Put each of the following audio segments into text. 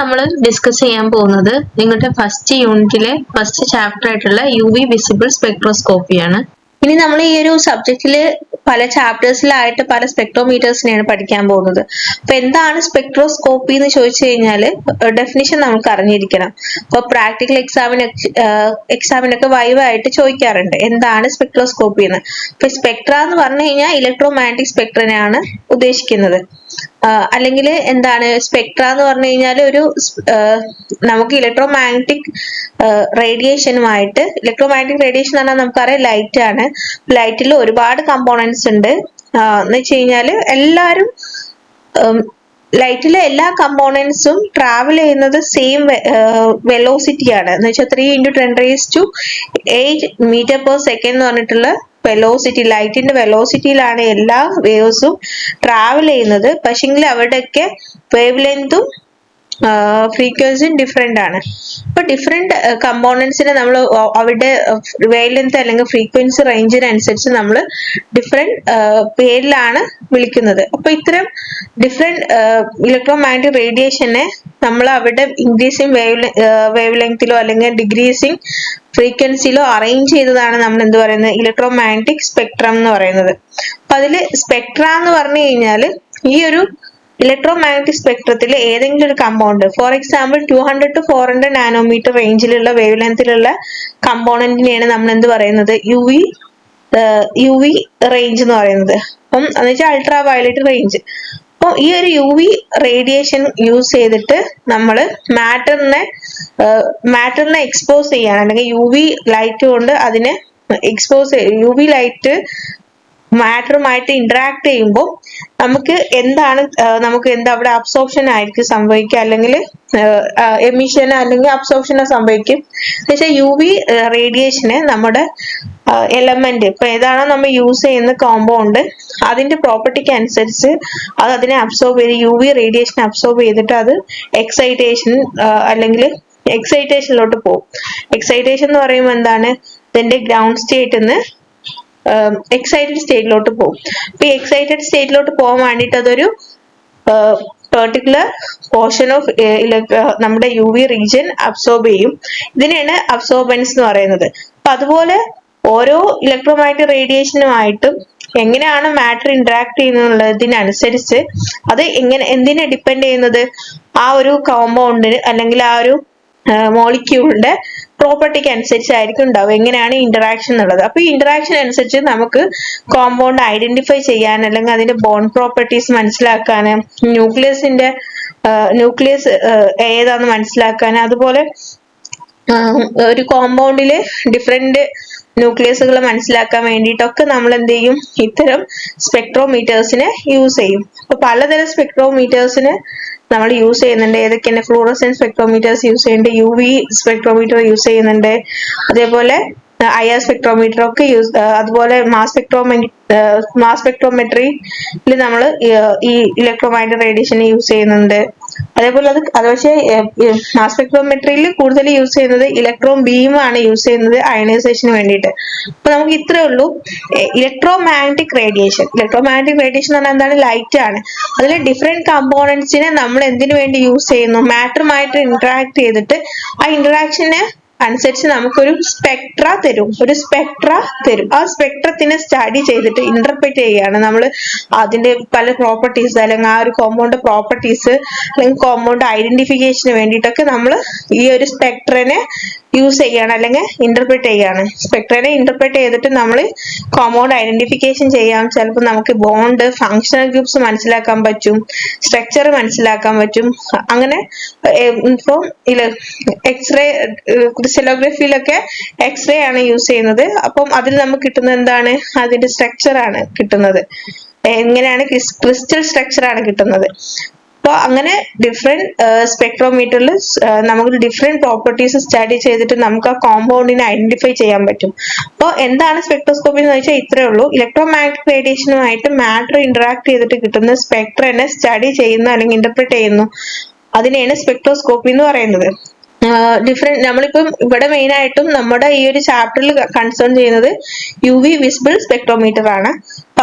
നമ്മൾ ഡിസ്കസ് ചെയ്യാൻ പോകുന്നത് നിങ്ങളുടെ ഫസ്റ്റ് യൂണിറ്റിലെ ഫസ്റ്റ് ചാപ്റ്റർ ആയിട്ടുള്ള UV വിസിബിൾ സ്പെക്ട്രോസ്കോപ്പിയാണ്. ഇനി നമ്മൾ ഈ ഒരു സബ്ജക്റ്റില് പല ചാപ്റ്റേഴ്സിലായിട്ട് പല സ്പെക്ട്രോമീറ്റേഴ്സിനെയാണ് പഠിക്കാൻ പോകുന്നത്. അപ്പൊ എന്താണ് സ്പെക്ട്രോസ്കോപ്പി എന്ന് ചോദിച്ചു കഴിഞ്ഞാൽ ഡെഫിനിഷൻ നമുക്ക് അറിഞ്ഞിരിക്കണം. അപ്പൊ പ്രാക്ടിക്കൽ എക്സാമിനൊക്കെ വൈവായിട്ട് ചോദിക്കാറുണ്ട് എന്താണ് സ്പെക്ട്രോസ്കോപ്പി എന്ന്. അപ്പൊ സ്പെക്ട്ര എന്ന് പറഞ്ഞു കഴിഞ്ഞാൽ ഇലക്ട്രോമാഗ്നറ്റിക് സ്പെക്ട്രനെയാണ് ഉദ്ദേശിക്കുന്നത്. അല്ലെങ്കിൽ എന്താണ് സ്പെക്ട്ര എന്ന് പറഞ്ഞു കഴിഞ്ഞാൽ ഒരു നമുക്ക് ഇലക്ട്രോമാഗ്നറ്റിക് റേഡിയേഷനുമായിട്ട് ഇലക്ട്രോമാഗ്നറ്റിക് റേഡിയേഷൻ എന്ന് പറഞ്ഞാൽ നമുക്കറിയാം ലൈറ്റ് ആണ്. ലൈറ്റിൽ ഒരുപാട് കമ്പോണൻസ് ഉണ്ട് എന്ന് വെച്ച് കഴിഞ്ഞാല് എല്ലാരും ലൈറ്റിലെ എല്ലാ കമ്പോണൻസും ട്രാവൽ ചെയ്യുന്നത് സെയിം വെലോസിറ്റി ആണ്. എന്ന് വെച്ചാൽ 3 × 10⁸ മീറ്റർ/സെക്കൻഡ് എന്ന് പറഞ്ഞിട്ടുള്ള വെലോസിറ്റി, ലൈറ്റിന്റെ വെലോസിറ്റിയിലാണ് എല്ലാ വേവ്സും ട്രാവൽ ചെയ്യുന്നത്. പക്ഷെങ്കിൽ അവരുടെയൊക്കെ വേവ് ലെങ്തും ഫ്രീക്വൻസിയും ഡിഫറെന്റ് ആണ്. അപ്പൊ ഡിഫറെന്റ് കമ്പോണൻസിനെ നമ്മൾ അവരുടെ വേവ് ലെങ്ത് അല്ലെങ്കിൽ ഫ്രീക്വൻസി റേഞ്ചിനനുസരിച്ച് നമ്മൾ ഡിഫറെന്റ് പേരിലാണ് വിളിക്കുന്നത്. അപ്പൊ ഇത്തരം ഡിഫറെന്റ് ഇലക്ട്രോമാഗ്നറ്റിക് റേഡിയേഷനെ നമ്മൾ അവരുടെ ഇൻക്രീസിങ് വേവ് ലെങ്തിലോ അല്ലെങ്കിൽ ഡിക്രീസിങ് ഫ്രീക്വൻസിയിലോ അറേഞ്ച് ചെയ്തതാണ് നമ്മൾ എന്ത് പറയുന്നത് ഇലക്ട്രോമാഗ്നറ്റിക് സ്പെക്ട്രം എന്ന് പറയുന്നത്. അപ്പൊ അതില് സ്പെക്ട്ര എന്ന് പറഞ്ഞു കഴിഞ്ഞാൽ ഈ ഒരു ഇലക്ട്രോമാഗ്നറ്റിക് സ്പെക്ട്രത്തിൽ ഏതെങ്കിലും ഒരു compound, for example 200 to 400 nanometre റേഞ്ചിലുള്ള വേവ് ലെങ്തിലുള്ള കമ്പോണന്റിനെയാണ് നമ്മൾ എന്ത് പറയുന്നത് യു വി റേഞ്ച് എന്ന് പറയുന്നത്. അപ്പം എന്ന് വെച്ചാൽ അൾട്രാ വയലറ്റ് റേഞ്ച്. അപ്പൊ ഈ ഒരു UV റേഡിയേഷൻ യൂസ് ചെയ്തിട്ട് നമ്മൾ മാറ്ററിനെ എക്സ്പോസ് ചെയ്യാണ്, അല്ലെങ്കിൽ UV ലൈറ്റ് കൊണ്ട് അതിനെ UV ലൈറ്റ് മാറ്ററുമായിട്ട് ഇന്ററാക്ട് ചെയ്യുമ്പോൾ നമുക്ക് അവിടെ അബ്സോർപ്ഷൻ ആയിരിക്കും സംഭവിക്കുക, അല്ലെങ്കിൽ എമിഷൻ അല്ലെങ്കിൽ അബ്സോർപ്ഷനോ സംഭവിക്കും. പക്ഷെ UV റേഡിയേഷന് നമ്മുടെ എലമെന്റ് ഇപ്പൊ ഏതാണോ നമ്മൾ യൂസ് ചെയ്യുന്ന കോമ്പൗണ്ട് അതിന്റെ പ്രോപ്പർട്ടിക്ക് അനുസരിച്ച് അത് അതിനെ അബ്സോർബ് ചെയ്ത് UV റേഡിയേഷൻ അബ്സോർബ് ചെയ്തിട്ട് അത് എക്സൈറ്റേഷൻ അല്ലെങ്കിൽ എക്സൈറ്റേഷനിലോട്ട് പോകും. എക്സൈറ്റേഷൻ എന്ന് പറയുമ്പോൾ എന്താണ്, ഇതിന്റെ ഗ്രൗണ്ട് സ്റ്റേറ്റിൽ നിന്ന് എക്സൈറ്റഡ് സ്റ്റേറ്റിലോട്ട് പോകും. അപ്പൊ ഈ എക്സൈറ്റഡ് സ്റ്റേറ്റിലോട്ട് പോകാൻ വേണ്ടിയിട്ട് അതൊരു പെർട്ടിക്കുലർ പോർഷൻ ഓഫ് നമ്മുടെ UV റീജിയൻ അബ്സോർബ് ചെയ്യും. ഇതിനെയാണ് അബ്സോർബൻസ് എന്ന് പറയുന്നത്. അപ്പൊ അതുപോലെ ഓരോ ഇലക്ട്രോമാഗ്നറ്റിക് റേഡിയേഷനുമായിട്ടും എങ്ങനെയാണ് മാറ്റർ ഇന്ററാക്ട് ചെയ്യുന്നതിനനുസരിച്ച് അത് എന്തിനെ ഡിപ്പെൻഡ് ചെയ്യുന്നത്, ആ ഒരു കോമ്പൗണ്ടിന് അല്ലെങ്കിൽ ആ ഒരു മോളിക്യൂളിന്റെ പ്രോപ്പർട്ടിക്ക് അനുസരിച്ചായിരിക്കും ഉണ്ടാവും എങ്ങനെയാണ് ഇന്ററാക്ഷൻ എന്നുള്ളത്. അപ്പൊ ഈ ഇന്ററാക്ഷൻ അനുസരിച്ച് നമുക്ക് കോമ്പൗണ്ട് ഐഡന്റിഫൈ ചെയ്യാൻ അല്ലെങ്കിൽ അതിന്റെ ബോണ്ട് പ്രോപ്പർട്ടീസ് മനസ്സിലാക്കാൻ, ന്യൂക്ലിയസ് ഏതാന്ന് മനസ്സിലാക്കാൻ, അതുപോലെ ഒരു കോമ്പൗണ്ടില് ഡിഫറെന്റ് ന്യൂക്ലിയസുകൾ മനസ്സിലാക്കാൻ വേണ്ടിയിട്ടൊക്കെ നമ്മൾ എന്ത് ചെയ്യും, ഇത്തരം സ്പെക്ട്രോമീറ്റേഴ്സിനെ യൂസ് ചെയ്യും. അപ്പൊ പലതരം സ്പെക്ട്രോമീറ്റേഴ്സിന് നമ്മൾ യൂസ് ചെയ്യുന്നുണ്ട്. ഏതൊക്കെയാണ് സ്പെക്ട്രോമീറ്റേഴ്സ് യൂസ് ചെയ്യുന്നുണ്ട്, UV സ്പെക്ട്രോമീറ്റർ യൂസ് ചെയ്യുന്നുണ്ട്, അതേപോലെ IR സ്പെക്ട്രോമീറ്റർ ഒക്കെ അതുപോലെ മാസ് സ്പെക്ട്രോമെട്രിയിൽ നമ്മൾ ഈ ഇലക്ട്രോമാഗ്നറ്റിക് റേഡിയേഷൻ യൂസ് ചെയ്യുന്നുണ്ട്. അതേപോലെ അത് പക്ഷേ മാസ് സ്പെക്ട്രോമെട്രിയിൽ കൂടുതൽ യൂസ് ചെയ്യുന്നത് ഇലക്ട്രോൺ ബീം ആണ് യൂസ് ചെയ്യുന്നത് അയണൈസേഷന് വേണ്ടിയിട്ട്. അപ്പൊ നമുക്ക് ഇത്രേ ഉള്ളൂ ഇലക്ട്രോമാഗ്നറ്റിക് റേഡിയേഷൻ. ഇലക്ട്രോമാഗ്നറ്റിക് റേഡിയേഷൻ എന്ന് പറഞ്ഞാൽ എന്താണ്, ലൈറ്റ് ആണ്. അതിൽ ഡിഫറെന്റ് കമ്പോണൻസിനെ നമ്മൾ എന്തിനു വേണ്ടി യൂസ് ചെയ്യുന്നു, മാറ്ററുമായിട്ട് ഇന്ററാക്ട് ചെയ്തിട്ട് ആ ഇന്ററാക്ഷന് അനുസരിച്ച് നമുക്കൊരു സ്പെക്ട്ര തരും. ആ സ്പെക്ട്രത്തിനെ സ്റ്റഡി ചെയ്തിട്ട് ഇന്റർപ്രറ്റ് ചെയ്യുകയാണ് നമ്മൾ. അതിന്റെ പല പ്രോപ്പർട്ടീസ് അല്ലെങ്കിൽ ആ ഒരു കോമ്പൗണ്ട് പ്രോപ്പർട്ടീസ് അല്ലെങ്കിൽ കോമ്പൗണ്ട് ഐഡന്റിഫിക്കേഷന് വേണ്ടിയിട്ടൊക്കെ നമ്മൾ ഈ ഒരു സ്പെക്ട്രനെ യൂസ് ചെയ്യാണ് അല്ലെങ്കിൽ ഇന്റർപ്രറ്റ് ചെയ്യാണ്. സ്പെക്ട്രനെ ഇന്റർപ്രറ്റ് ചെയ്തിട്ട് നമ്മൾ കോമ്പൗണ്ട് ഐഡന്റിഫിക്കേഷൻ ചെയ്യാം. ചിലപ്പോൾ നമുക്ക് ബോണ്ട്, ഫങ്ഷണൽ ഗ്രൂപ്പ്സ് മനസ്സിലാക്കാൻ പറ്റും, സ്ട്രക്ചർ മനസ്സിലാക്കാൻ പറ്റും. അങ്ങനെ ഇപ്പം എക്സ്റേ ക്രിസ്റ്റലോഗ്രഫിയിലൊക്കെ എക്സ്റേ ആണ് യൂസ് ചെയ്യുന്നത്. അപ്പം അതിൽ നമുക്ക് കിട്ടുന്നത് എന്താണ്, അതിന്റെ സ്ട്രക്ചർ ആണ് കിട്ടുന്നത്. എങ്ങനെയാണ് ക്രിസ്റ്റൽ സ്ട്രക്ചർ ആണ് കിട്ടുന്നത്. അപ്പൊ അങ്ങനെ ഡിഫറെന്റ് സ്പെക്ട്രോമീറ്ററിൽ നമുക്ക് ഡിഫറെന്റ് പ്രോപ്പർട്ടീസ് സ്റ്റഡി ചെയ്തിട്ട് നമുക്ക് ആ കോമ്പൗണ്ടിനെ ഐഡന്റിഫൈ ചെയ്യാൻ പറ്റും. അപ്പോൾ എന്താണ് സ്പെക്ട്രോസ്കോപ്പി എന്ന് വെച്ചാൽ ഇത്രേ ഉള്ളൂ. ഇലക്ട്രോമാഗ്നറ്റിക് റേഡിയേഷനുമായിട്ട് മാറ്റർ ഇന്ററാക്ട് ചെയ്തിട്ട് കിട്ടുന്ന സ്പെക്ട്രനെ സ്റ്റഡി ചെയ്യുന്നു അല്ലെങ്കിൽ ഇന്റർപ്രറ്റ് ചെയ്യുന്നു, അതിനെയാണ് സ്പെക്ട്രോസ്കോപ്പി എന്ന് പറയുന്നത്. നമ്മളിപ്പം ഇവിടെ മെയിൻ ആയിട്ടും നമ്മുടെ ഈ ഒരു ചാപ്റ്ററിൽ കൺസേൺ ചെയ്യുന്നത് UV വിസിബിൾ സ്പെക്ട്രോമീറ്റർ ആണ്.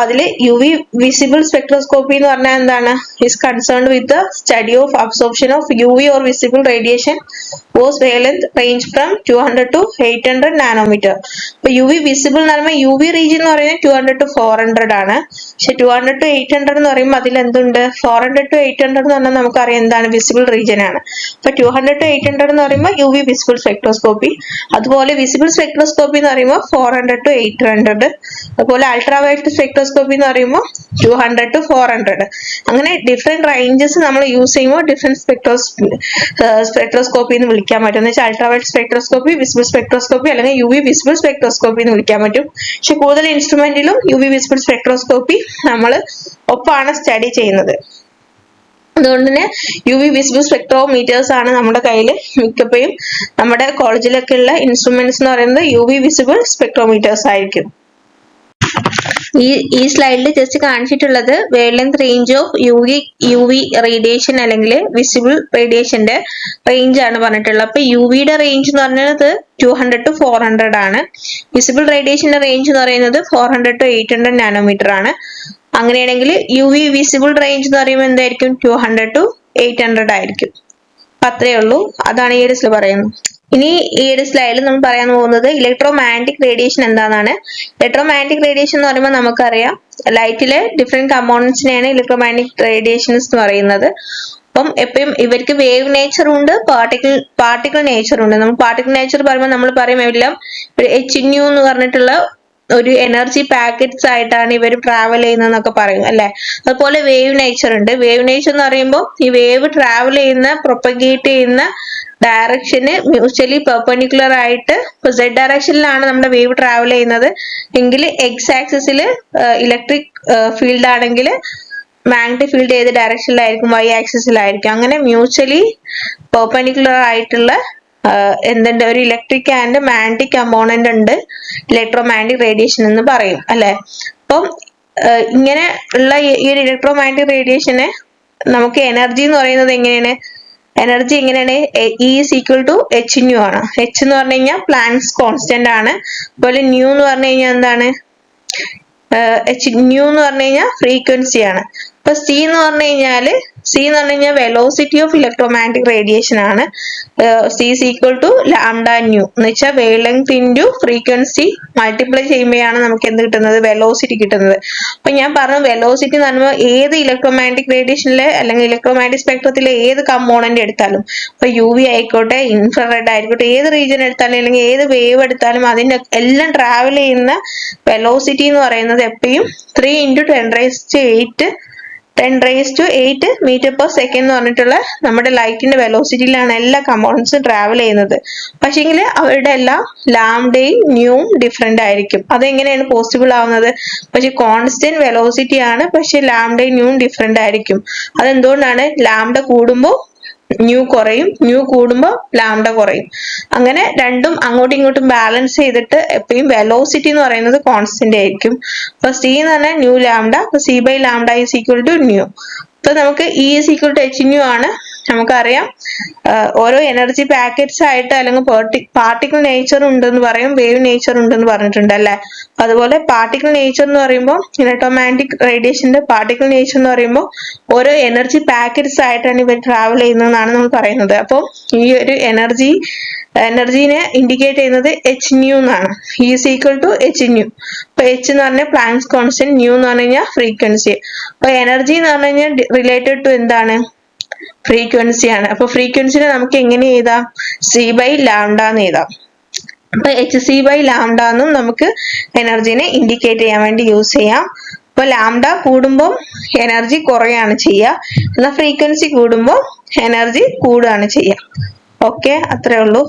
അതില് UV visible spectroscopy എന്ന് പറഞ്ഞാൽ എന്താണ്? is concerned with the study of absorption of UV or visible radiation whose wavelength range from 200 to 800 nanometer. അപ്പൊ UV visible എന്ന് പറയുമ്പോൾ UV region എന്ന് പറയുന്നത് 200 to 400 ആണ്. പക്ഷെ 200 to 800 എന്ന് പറയുമ്പോൾ അതിൽ എന്തുണ്ട്? 400 to 800 എന്ന് പറഞ്ഞാൽ നമുക്കറിയാം എന്താണ്? വിസിബിൾ റീജിയൻ ആണ്. അപ്പൊ 200 to 800 എന്ന് പറയുമ്പോൾ UV visible spectroscopy. അതുപോലെ visible spectroscopy എന്ന് പറയുമ്പോൾ 400 to 800. അതുപോലെ അൾട്രാവയലറ്റ് സ്പെക്ട്രോസ്കോപ്പി എന്ന് പറയുമ്പോൾ 200 to 400. അങ്ങനെ ഡിഫറെന്റ് റേഞ്ചസ് നമ്മൾ യൂസ് ചെയ്യുമ്പോൾ ഡിഫറെന്റ് സ്പെക്ട്രോസ്കോപ്പി എന്ന് വിളിക്കാൻ പറ്റും. എന്ന് വെച്ചാൽ അൾട്രാവയലറ്റ് സ്പെക്ട്രോസ്കോപ്പി, വിസിബിൾ സ്പെക്ട്രോസ്കോപ്പി അല്ലെങ്കിൽ UV visible spectroscopy എന്ന് വിളിക്കാൻ പറ്റും. പക്ഷെ കൂടുതൽ ഇൻസ്ട്രുമെന്റിലും UV visible spectroscopy നമ്മൾ ഒപ്പമാണ് സ്റ്റഡി ചെയ്യുന്നത്. അതുകൊണ്ട് തന്നെ UV visible spectrometers ആണ് നമ്മുടെ കയ്യിൽ മിക്കപ്പോഴും നമ്മുടെ കോളേജിലൊക്കെ ഉള്ള ഇൻസ്ട്രുമെന്റ്സ് എന്ന് പറയുന്നത് UV visible spectrometers ആയിരിക്കും. ഈ സ്ലൈഡിൽ ജസ്റ്റ് കാണിച്ചിട്ടുള്ളത് wavelength range of UV radiation അല്ലെങ്കിൽ വിസിബിൾ റേഡിയേഷന്റെ റേഞ്ച് ആണ് പറഞ്ഞിട്ടുള്ളത്. അപ്പൊ UVയുടെ റേഞ്ച് എന്ന് പറയുന്നത് 200 to 400 ആണ്. വിസിബിൾ റേഡിയേഷന്റെ റേഞ്ച് എന്ന് പറയുന്നത് 400 to 800 നാനോമീറ്റർ ആണ്. അങ്ങനെയാണെങ്കിൽ UV വിസിബിൾ റേഞ്ച് എന്ന് പറയുമ്പോൾ എന്തായിരിക്കും? 200 to 800 ആയിരിക്കും. അപ്പൊ അത്രയേ ഉള്ളൂ. അതാണ് ഈ ഒരു പറയുന്നത്. ഇനി ഈ ഒരു സ്ലൈഡിൽ നമ്മൾ പറയാൻ പോകുന്നത് ഇലക്ട്രോമാഗ്നറ്റിക് റേഡിയേഷൻ എന്താണെന്നാണ്. ഇലക്ട്രോമാഗ്നറ്റിക് റേഡിയേഷൻ എന്ന് പറയുമ്പോൾ നമുക്കറിയാം ലൈറ്റിലെ ഡിഫറെന്റ് കമ്പോണൻസിനെയാണ് ഇലക്ട്രോമാഗ്നറ്റിക് റേഡിയേഷൻസ് എന്ന് പറയുന്നത്. അപ്പം എപ്പോഴും ഇവർക്ക് വേവ് നേച്ചർ ഉണ്ട്, പാർട്ടിക്കിൾ നേച്ചർ ഉണ്ട്. നമ്മൾ പാർട്ടിക്കിൾ നേച്ചർ പറയുമ്പോൾ നമ്മൾ പറയും എല്ലാം HNU എന്ന് പറഞ്ഞിട്ടുള്ള ഒരു എനർജി പാക്കറ്റ്സ് ആയിട്ടാണ് ഇവർ ട്രാവൽ ചെയ്യുന്നതെന്നൊക്കെ പറയും അല്ലെ. അതുപോലെ വേവ് നേച്ചർ ഉണ്ട്. വേവ് നേച്ചർ എന്ന് പറയുമ്പോൾ ഈ വേവ് ട്രാവൽ ചെയ്യുന്ന പ്രൊപ്പഗേറ്റ് ചെയ്യുന്ന ഡയറക്ഷന് മ്യൂച്വലി പെർപെൻഡിക്കുലർ ആയിട്ട് ഇപ്പൊ Z ഡയറക്ഷനിലാണ് നമ്മുടെ വേവ് ട്രാവൽ ചെയ്യുന്നത് എങ്കിൽ എക്സ് ആക്സിസിൽ ഇലക്ട്രിക് ഫീൽഡ് ആണെങ്കിൽ മാഗ്നറ്റിക് ഫീൽഡ് ഏത് ഡയറക്ഷനിലായിരിക്കും? Y ആക്സിസിലായിരിക്കും. അങ്ങനെ മ്യൂച്വലി പെർപെൻഡിക്കുലർ ആയിട്ടുള്ള എന്തുണ്ട്? ഒരു ഇലക്ട്രിക് ആൻഡ് മാഗ്നറ്റിക് കമ്പോണന്റ് ഉണ്ട് ഇലക്ട്രോമാഗ്നറ്റിക് റേഡിയേഷൻ എന്ന് പറയും അല്ലെ. അപ്പം ഇങ്ങനെ ഉള്ള ഈ ഒരു ഇലക്ട്രോമാഗ്നറ്റിക് റേഡിയേഷന് നമുക്ക് എനർജി എന്ന് പറയുന്നത് എങ്ങനെയാണ്? എനർജി എങ്ങനെയാണ്? E is equal to HNU ആണ്. H എന്ന് പറഞ്ഞു കഴിഞ്ഞാൽ പ്ലാങ്ക്സ് കോൺസ്റ്റന്റ് ആണ്. അതുപോലെ ന്യൂ എന്ന് പറഞ്ഞു കഴിഞ്ഞാൽ എന്താണ്? HNU എന്ന് പറഞ്ഞു കഴിഞ്ഞാൽ ഫ്രീക്വൻസി ആണ്. അപ്പൊ C എന്ന് പറഞ്ഞു കഴിഞ്ഞാൽ വെലോസിറ്റി ഓഫ് ഇലക്ട്രോമാഗ്നറ്റിക് റേഡിയേഷൻ ആണ്. C is equal to lambda new എന്ന് വെച്ചാൽ wave length into frequency multiply ചെയ്യുമ്പോഴാണ് നമുക്ക് എന്ത് കിട്ടുന്നത്? വെലോസിറ്റി കിട്ടുന്നത്. അപ്പൊ ഞാൻ പറഞ്ഞു വെലോസിറ്റി എന്ന് പറയുമ്പോൾ ഏത് ഇലക്ട്രോമാഗ്നറ്റിക് റേഡിയേഷനിലെ അല്ലെങ്കിൽ ഇലക്ട്രോമാഗ്നറ്റിക് സ്പെക്ട്രത്തിലെ ഏത് കമ്പോണന്റ് എടുത്താലും ഇപ്പൊ UV ആയിക്കോട്ടെ, ഇൻഫ്രാറെഡ് ആയിക്കോട്ടെ, ഏത് റീജിയൻ എടുത്താലും അല്ലെങ്കിൽ ഏത് വേവ് എടുത്താലും അതിന്റെ എല്ലാം ട്രാവൽ ചെയ്യുന്ന വെലോസിറ്റി എന്ന് പറയുന്നത് എപ്പോഴും 3 × 10⁸ മീറ്റർ പെർ സെക്കൻഡ് എന്ന് പറഞ്ഞിട്ടുള്ള നമ്മുടെ ലൈറ്റിന്റെ വെലോസിറ്റിയിലാണ് എല്ലാ കമ്പോണൻസും ട്രാവൽ ചെയ്യുന്നത്. പക്ഷെങ്കിൽ അവരുടെ എല്ലാം ലാംഡയും ന്യൂവും ഡിഫറെന്റ് ആയിരിക്കും. അതെങ്ങനെയാണ് പോസിബിൾ ആവുന്നത്? പക്ഷെ കോൺസ്റ്റന്റ് വെലോസിറ്റി ആണ്, പക്ഷെ ലാംഡയും ന്യൂവും ഡിഫറെന്റ് ആയിരിക്കും. അതെന്തുകൊണ്ടാണ്? ലാംഡ കൂടുമ്പോൾ ന്യൂ കുറയും, ന്യൂ കൂടുമ്പോൾ ലാംഡ കുറയും. അങ്ങനെ രണ്ടും അങ്ങോട്ടും ഇങ്ങോട്ടും ബാലൻസ് ചെയ്തിട്ട് എപ്പോഴും വെലോസിറ്റി എന്ന് പറയുന്നത് കോൺസ്റ്റന്റ് ആയിരിക്കും. അപ്പൊ C എന്ന് പറഞ്ഞാൽ ന്യൂ ലാംഡ, അപ്പൊ C/λ is equal to new. അപ്പൊ നമുക്ക് E is equal to HNU ആണ്. നമുക്കറിയാം ഓരോ എനർജി പാക്കറ്റ്സ് ആയിട്ട് അല്ലെങ്കിൽ പാർട്ടിക്കിൾ നേച്ചർ ഉണ്ടെന്ന് പറയും, വേവ് നേച്ചർ ഉണ്ടെന്ന് പറഞ്ഞിട്ടുണ്ട് അല്ലെ. അതുപോലെ പാർട്ടിക്കിൾ നേച്ചർ എന്ന് പറയുമ്പോൾ ഇലക്ട്രോമാഗ്നറ്റിക് റേഡിയേഷന്റെ പാർട്ടിക്കിൾ നേച്ചർ എന്ന് പറയുമ്പോൾ ഓരോ എനർജി പാക്കറ്റ്സ് ആയിട്ടാണ് ഇവർ ട്രാവൽ ചെയ്യുന്നതെന്നാണ് നമ്മൾ പറയുന്നത്. അപ്പോൾ ഈ ഒരു എനർജീനെ ഇൻഡിക്കേറ്റ് ചെയ്യുന്നത് HNU എന്നാണ്. E is equal to HNU. അപ്പൊ H എന്ന് പറഞ്ഞാൽ പ്ലാങ്ക്സ് കോൺസ്റ്റന്റ്, ന്യൂ എന്ന് പറഞ്ഞു കഴിഞ്ഞാൽ ഫ്രീക്വൻസി. അപ്പൊ എനർജി എന്ന് പറഞ്ഞു കഴിഞ്ഞാൽ റിലേറ്റഡ് ടു എന്താണ്? ഫ്രീക്വൻസി ആണ്. അപ്പൊ ഫ്രീക്വൻസിനെ നമുക്ക് എങ്ങനെ എഴുതാം? C/λ എന്ന് എഴുതാം. അപ്പൊ hc/λ എന്നും നമുക്ക് എനർജിനെ ഇൻഡിക്കേറ്റ് ചെയ്യാൻ വേണ്ടി യൂസ് ചെയ്യാം. അപ്പൊ ലാംഡ കൂടുമ്പോൾ എനർജി കുറയാണ് ചെയ്യുക, എന്നാൽ ഫ്രീക്വൻസി കൂടുമ്പോൾ എനർജി കൂടുകയാണ് ചെയ്യുക. ഓക്കെ, അത്രേ ഉള്ളൂ.